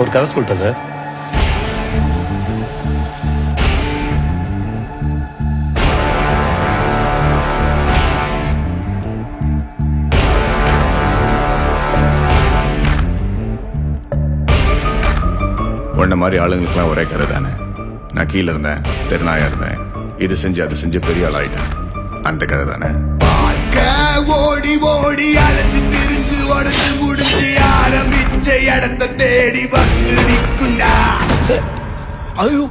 ஒரு கதை சொல்லிட்டேன் சார். உன்ன மாதிரி ஆளுங்களுக்குலாம் ஒரே கதை தானே. நான் கீழே இருந்தேன், தெருநாயா இருந்தேன், இது செஞ்சு அது செஞ்சு பெரிய ஆள் ஆயிட்டேன். அந்த கதை தானே. ஓடி ஓடி அழைச்சு திரிஞ்சு உடச்சு முடிச்சு ஆரம்பிச்ச இடத்தை தேடி வந்து நிற்குண்டா. ஐயோ,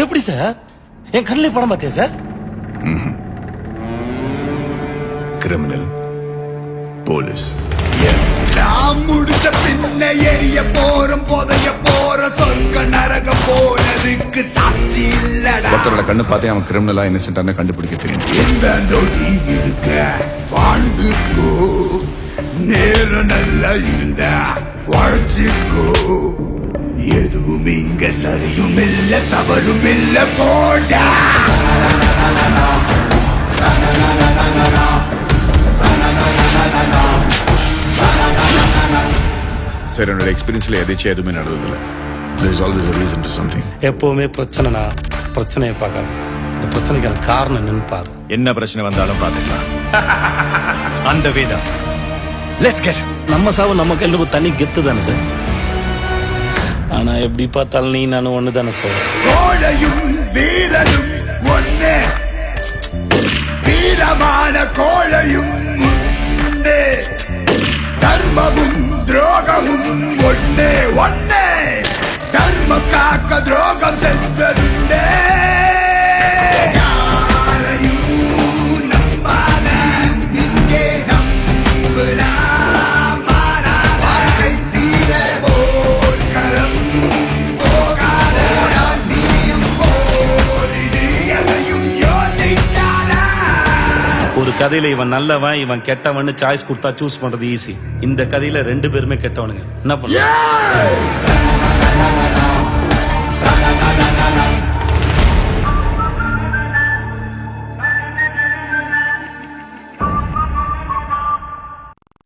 எப்படி சார் என் கண்ணிலே படம் பார்த்தியா சார்? Criminal, police. நான் முடிச்ச பின்ன எரிய போறோம், புதைய போற சொர்க்க நரகம் போனதுக்கு சாட்சி இல்லடா. ஒருத்தரோட கண்ணு பார்த்தே அவன் கிரிமினலா இன்னசென்டான கண்டுபிடிக்க தெரியும். இந்த நொடி இருக்க வாழ்ந்துக்கோ, நேரம் நல்லா இருந்தா வாழ்ச்சிக்கோ. எதுவும் இங்க சரியும் இல்ல தவறும் இல்ல போடா. சரி, என்னோட எக்ஸ்பீரியன்ஸ்ல எதாச்சும் எதுவுமே நடந்ததில்ல. There is always a reason to something. எப்பவுமே பிரச்சனைனா பிரச்சனையை பார்க்காது, இந்த பிரச்சனைக்கான காரணம் என்னன்னு பாரு. என்ன பிரச்சனை வந்தாலும் பாத்துக்கலாம். அந்த வேதம். Let's get. நம்ம சாவு நம்ம கையில ஒரு தனி கெத்து தானே சார். ஆனா எப்படி பார்த்தாலும் நீ நானும் ஒண்ணு தானே சார். கோழையும் வீரனும் ஒண்ணே, வீரமான கோழையும் ஒண்ணே, தர்மமும் துரோகமும் ஒண்ணே ஒண்ணே, தர்மம் காக்க துரோகம் சென்றே. யாரையும் நம்பாத இங்கே நம்புடா, மாறா வாழ்க்கை தீர போர்க்களம் போகாத நீயும் போரிடு, எதையும் யோசித்தாரா. ஒரு கதையில இவன் நல்லவன் இவன் கெட்டவன் சாய்ஸ் கொடுத்தா சூஸ் பண்றது ஈஸி. இந்த கதையில ரெண்டு பேருமே கெட்டவனுங்க. என்ன பண்ண?